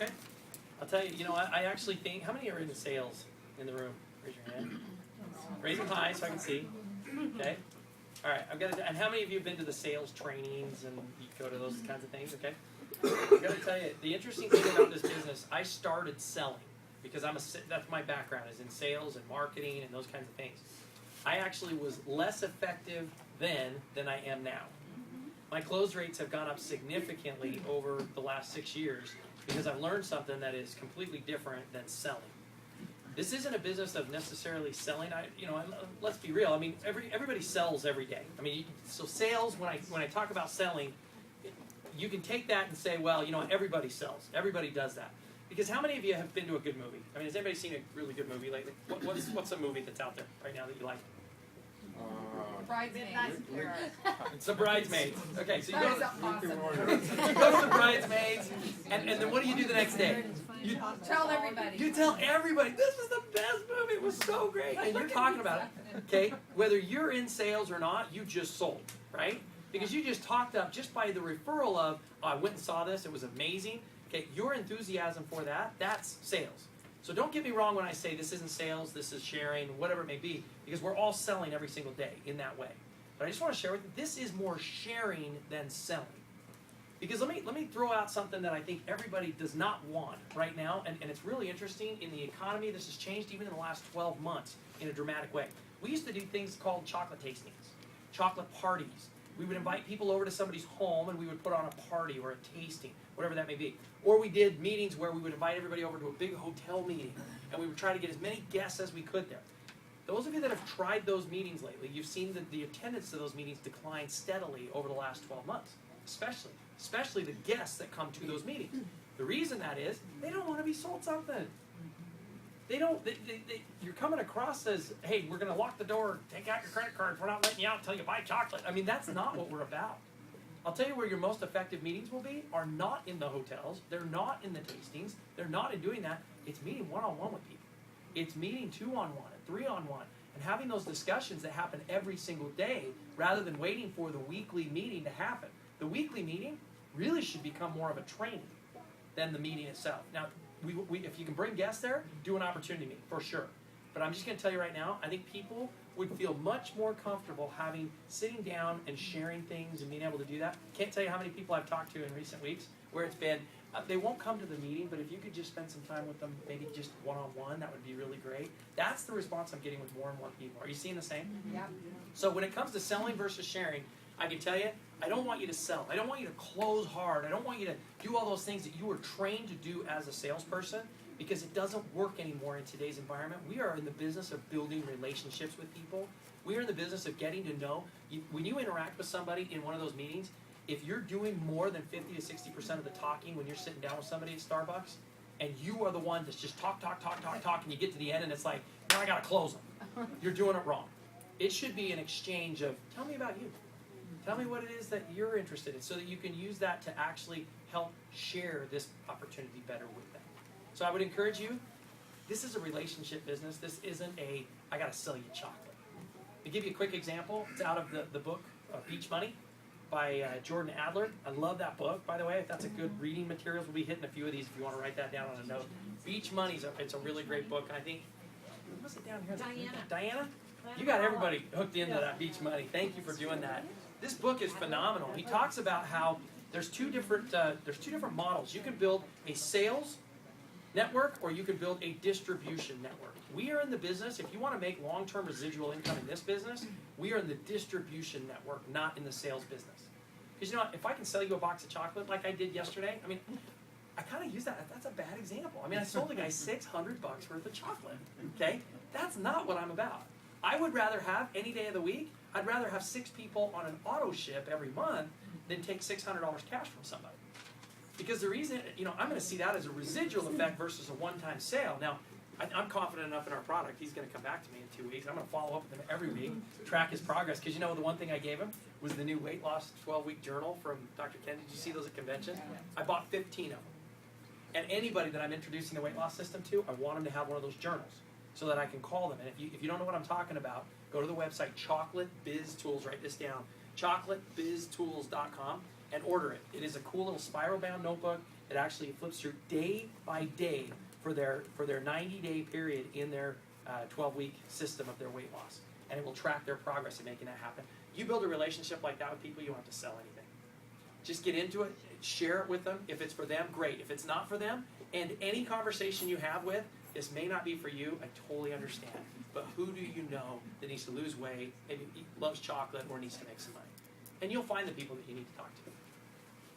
Okay. I'll tell you, I actually think, how many are in sales in the room? Raise your hand. Raise them high so I can see. Okay. All right. And how many of you have been to the sales trainings and you go to those kinds of things? Okay. I've got to tell you, the interesting thing about this business, I started selling because that's my background is in sales and marketing and those kinds of things. I actually was less effective then than I am now. My close rates have gone up significantly over the last 6 years because I've learned something that is completely different than selling. This isn't a business of necessarily selling. Let's be real. I mean, everybody sells every day. I mean, so sales. When I talk about selling, you can take that and say, well, everybody sells. Everybody does that. Because how many of you have been to a good movie? I mean, has anybody seen a really good movie lately? What's a movie that's out there right now that you like? Bridesmaids. It's The Bridesmaids. Okay, so you go to Awesome. The Bridesmaids, and then what do you do the next day? You Tell everybody. You tell everybody, this was the best movie, it was so great, and you're talking about it, okay? Whether you're in sales or not, you just sold, right? Because you just talked up, just by the referral of, oh, I went and saw this, it was amazing, okay? Your enthusiasm for that, that's sales. So don't get me wrong when I say this isn't sales, this is sharing, whatever it may be, because we're all selling every single day in that way. But I just want to share with you, this is more sharing than selling. Because let me throw out something that I think everybody does not want right now, and it's really interesting. In the economy, this has changed even in the last 12 months in a dramatic way. We used to do things called chocolate tastings, chocolate parties. We would invite people over to somebody's home and we would put on a party or a tasting, whatever that may be. Or we did meetings where we would invite everybody over to a big hotel meeting and we would try to get as many guests as we could there. Those of you that have tried those meetings lately, you've seen that the attendance to those meetings decline steadily over the last 12 months, especially the guests that come to those meetings. The reason that is, they don't want to be sold something. You're coming across as, hey, we're going to lock the door, take out your credit cards, we're not letting you out until you buy chocolate. I mean, that's not what we're about. I'll tell you where your most effective meetings will be, are not in the hotels, they're not in the tastings, they're not in doing that. It's meeting one-on-one with people. It's meeting two-on-one and three-on-one and having those discussions that happen every single day rather than waiting for the weekly meeting to happen. The weekly meeting really should become more of a training than the meeting itself. Now, if you can bring guests there, do an opportunity meeting, for sure. But I'm just going to tell you right now, I think people would feel much more comfortable sitting down and sharing things and being able to do that. Can't tell you how many people I've talked to in recent weeks where it's been, they won't come to the meeting, but if you could just spend some time with them, maybe just one-on-one, that would be really great. That's the response I'm getting with more and more people. Are you seeing the same? Yeah. So when it comes to selling versus sharing, I can tell you, I don't want you to sell. I don't want you to close hard. I don't want you to do all those things that you were trained to do as a salesperson, because it doesn't work anymore in today's environment. We are in the business of building relationships with people. We are in the business of getting to know. When you interact with somebody in one of those meetings, if you're doing more than 50 to 60% of the talking when you're sitting down with somebody at Starbucks, and you are the one that's just talk, and you get to the end and it's like, now I got to close them. You're doing it wrong. It should be an exchange of, tell me about you. Tell me what it is that you're interested in so that you can use that to actually help share this opportunity better with them. So I would encourage you, this is a relationship business. This isn't I got to sell you chocolate. To give you a quick example, it's out of the book Beach Money by Jordan Adler. I love that book, by the way. If that's a good reading materials, we'll be hitting a few of these if you want to write that down on a note. Beach Money, it's a really great book. And I think, what's it down here? Diana? You got everybody hooked into that Beach Money. Thank you for doing that. This book is phenomenal. He talks about how there's two different models. You can build a sales network or you can build a distribution network. We are in the business, if you want to make long-term residual income in this business, we are in the distribution network, not in the sales business. Because if I can sell you a box of chocolate like I did yesterday, I mean, I kind of use that. That's a bad example. I mean, I sold a guy $600 worth of chocolate. Okay? That's not what I'm about. I would rather have, any day of the week, I'd rather have 6 people on an auto ship every month than take $600 cash from somebody. Because the reason, I'm going to see that as a residual effect versus a one-time sale. Now, I'm confident enough in our product, he's going to come back to me in 2 weeks. I'm going to follow up with him every week, track his progress. Because the one thing I gave him was the new weight loss 12-week journal from Dr. Ken. Did you see those at convention? I bought 15 of them. And anybody that I'm introducing the weight loss system to, I want them to have one of those journals so that I can call them. And if you don't know what I'm talking about, go to the website, Chocolate Biz Tools. Write this down, chocolatebiztools.com. and order it. It is a cool little spiral bound notebook. It actually flips through day by day for their 90-day period in their 12-week system of their weight loss. And it will track their progress in making that happen. You build a relationship like that with people, you don't have to sell anything. Just get into it, share it with them. If it's for them, great. If it's not for them, and any conversation you have with, this may not be for you, I totally understand. But who do you know that needs to lose weight, maybe loves chocolate, or needs to make some money? And you'll find the people that you need to talk to.